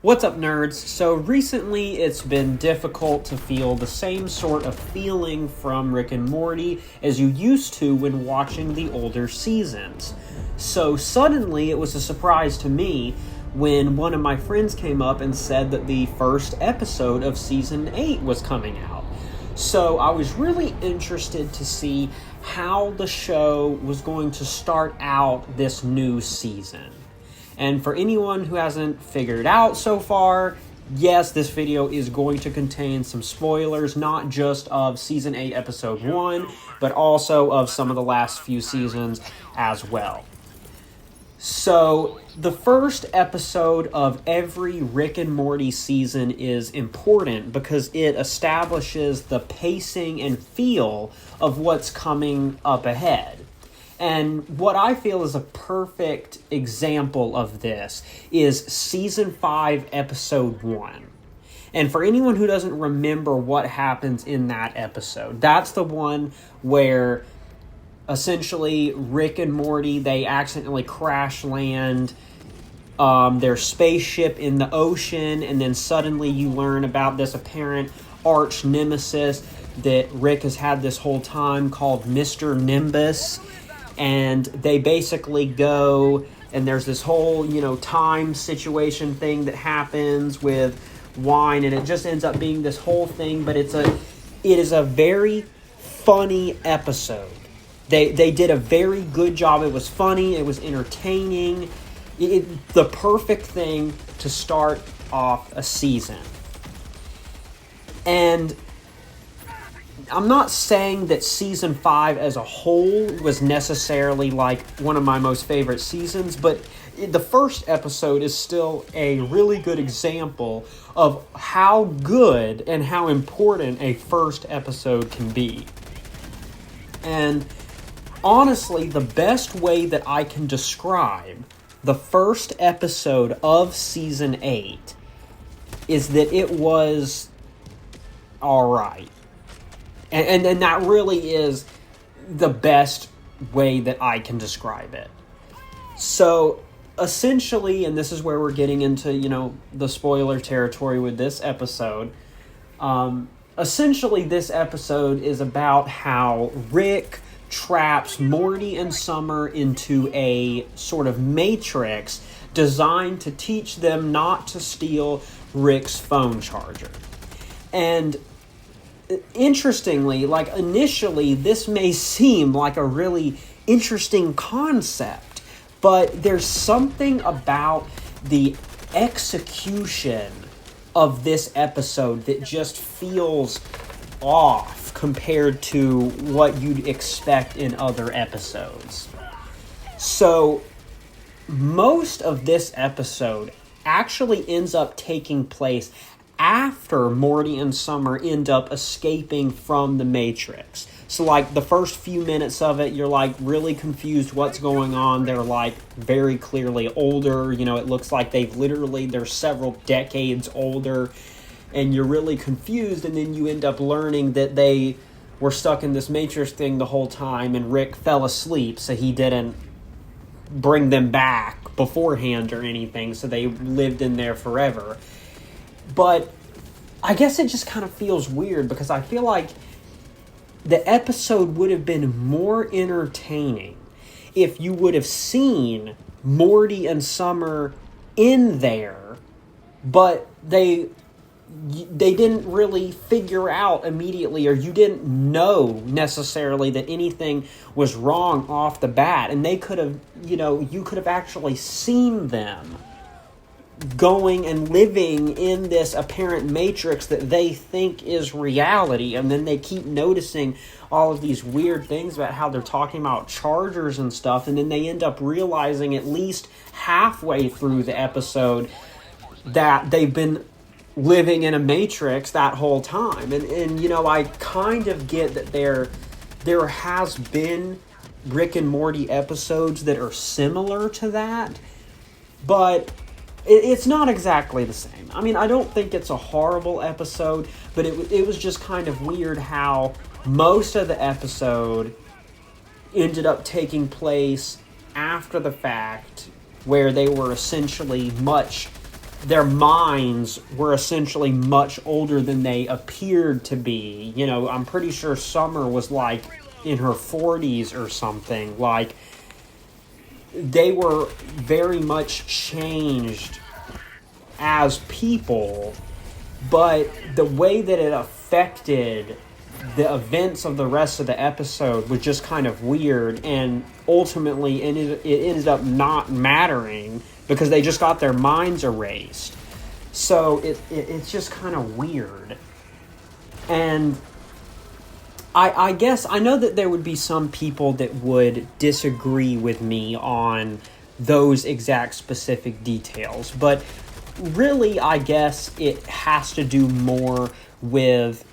What's up, nerds? So recently it's been difficult to feel the same sort of feeling from Rick and Morty as you used to when watching the older seasons. So suddenly it was a surprise to me when one of my friends came up and said that the first episode of Season 8 was coming out. So I was really interested to see how the show was going to start out this new season. And for anyone who hasn't figured out so far, yes, this video is going to contain some spoilers, not just of Season 8, Episode 1, but also of some of the last few seasons as well. So, the first episode of every Rick and Morty season is important because it establishes the pacing and feel of what's coming up ahead. And what I feel is a perfect example of this is Season 5, Episode 1. And for anyone who doesn't remember what happens in that episode, that's the one where essentially Rick and Morty, they accidentally crash land their spaceship in the ocean, and then suddenly you learn about this apparent arch nemesis that Rick has had this whole time called Mr. Nimbus. And they basically go, and there's this whole, time situation thing that happens with wine, and it just ends up being this whole thing, but it is a very funny episode. They did a very good job. It was funny, it was entertaining, the perfect thing to start off a season. And I'm not saying that Season 5 as a whole was necessarily like one of my most favorite seasons, but the first episode is still a really good example of how good and how important a first episode can be. And honestly, the best way that I can describe the first episode of Season 8 is that it was alright. And that really is the best way that I can describe it. So, essentially, and this is where we're getting into, the spoiler territory with this episode. Essentially, this episode is about how Rick traps Morty and Summer into a sort of matrix designed to teach them not to steal Rick's phone charger. And interestingly, initially, this may seem like a really interesting concept, but there's something about the execution of this episode that just feels off compared to what you'd expect in other episodes. So, most of this episode actually ends up taking place after Morty and Summer end up escaping from the Matrix. So, the first few minutes of it, you're, really confused what's going on. They're, very clearly older. It looks like they're several decades older. And you're really confused, and then you end up learning that they were stuck in this Matrix thing the whole time, and Rick fell asleep, so he didn't bring them back beforehand or anything, so they lived in there forever. But I guess it just kind of feels weird because I feel like the episode would have been more entertaining if you would have seen Morty and Summer in there, but they didn't really figure out immediately, or you didn't know necessarily that anything was wrong off the bat, and they could have, you could have actually seen them going and living in this apparent matrix that they think is reality, and then they keep noticing all of these weird things about how they're talking about chargers and stuff, and then they end up realizing at least halfway through the episode that they've been living in a matrix that whole time. And I kind of get that there has been Rick and Morty episodes that are similar to that, but it's not exactly the same. I mean, I don't think it's a horrible episode, but it was just kind of weird how most of the episode ended up taking place after the fact, where they were essentially much their minds were essentially much older than they appeared to be. You know, I'm pretty sure Summer was like in her 40s or something. Like, they were very much changed as people, but the way that it affected the events of the rest of the episode was just kind of weird, and ultimately it ended up not mattering because they just got their minds erased. So it's just kind of weird. And I guess I know that there would be some people that would disagree with me on those exact specific details, but really I guess it has to do more with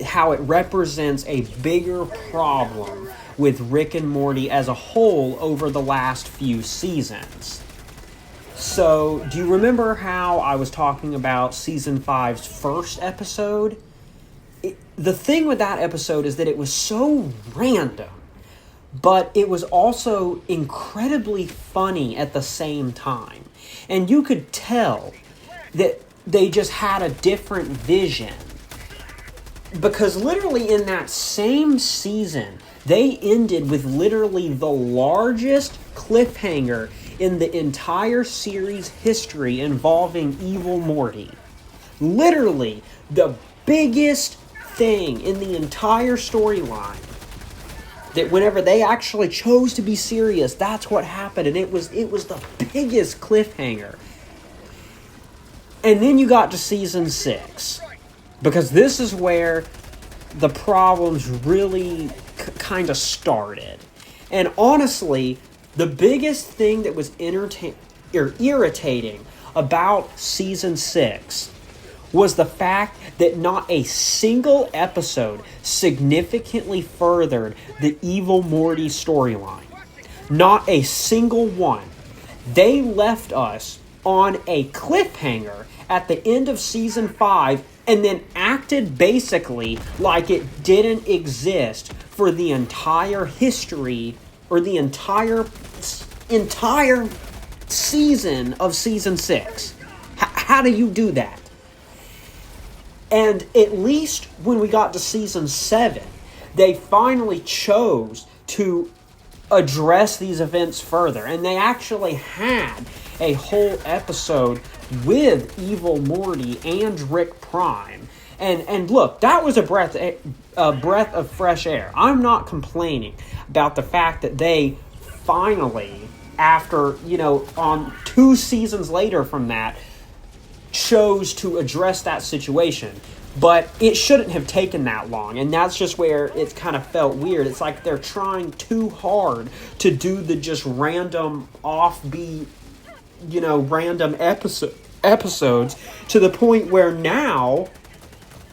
how it represents a bigger problem with Rick and Morty as a whole over the last few seasons. So, do you remember how I was talking about Season 5's first episode? The thing with that episode is that it was so random, but it was also incredibly funny at the same time. And you could tell that they just had a different vision. Because literally in that same season, they ended with literally the largest cliffhanger in the entire series history involving Evil Morty. Literally the biggest thing in the entire storyline. That whenever they actually chose to be serious, that's what happened, and it was the biggest cliffhanger. And then you got to season 6. Because this is where the problems really kind of started. And honestly, the biggest thing that was irritating about Season 6 was the fact that not a single episode significantly furthered the Evil Morty storyline. Not a single one. They left us on a cliffhanger at the end of Season 5 and then acted basically like it didn't exist for the entire history or the entire season of Season 6. How do you do that? And at least when we got to Season 7, they finally chose to address these events further. And they actually had a whole episode with Evil Morty and Rick Prime. And look, that was a breath of fresh air. I'm not complaining about the fact that they finally, after, on 2 seasons later from that, chose to address that situation. But it shouldn't have taken that long, and that's just where it kind of felt weird. It's like they're trying too hard to do the just random offbeat, random episodes to the point where now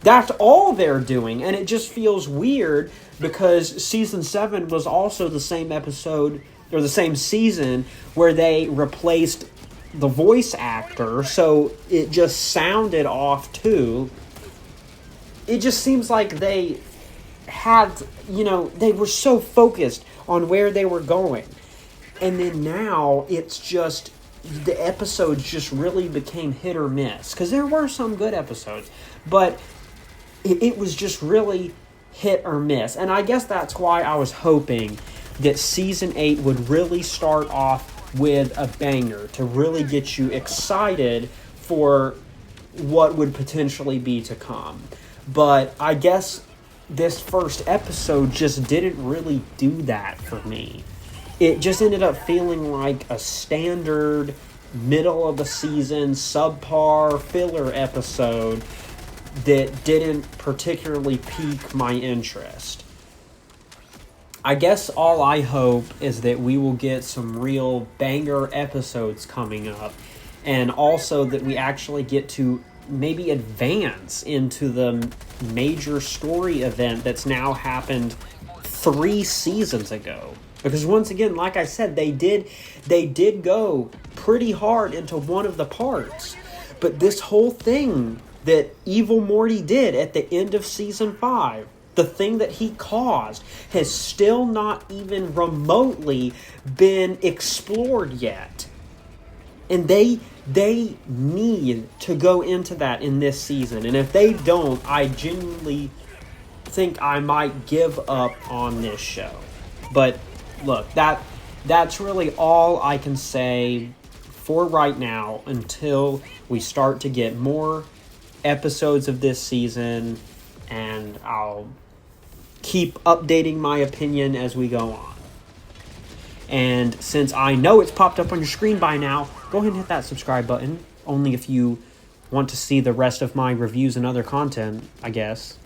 that's all they're doing, and it just feels weird because Season 7 was also the same episode, or the same season, where they replaced the voice actor, so it just sounded off too. It just seems like they had, they were so focused on where they were going. And then now it's just, the episodes just really became hit or miss. Because there were some good episodes, but it was just really hit or miss. And I guess that's why I was hoping that Season 8 would really start off with a banger to really get you excited for what would potentially be to come. But I guess this first episode just didn't really do that for me. It just ended up feeling like a standard middle of the season subpar filler episode that didn't particularly pique my interest. I guess all I hope is that we will get some real banger episodes coming up, and also that we actually get to maybe advance into the major story event that's now happened 3 seasons ago. Because once again, like I said, they did go pretty hard into one of the parts. But this whole thing that Evil Morty did at the end of Season 5, the thing that he caused, has still not even remotely been explored yet. And they They need to go into that in this season. And if they don't, I genuinely think I might give up on this show. But look, that's really all I can say for right now until we start to get more episodes of this season, and I'll keep updating my opinion as we go on. And since I know it's popped up on your screen by now, go ahead and hit that subscribe button. Only if you want to see the rest of my reviews and other content, I guess.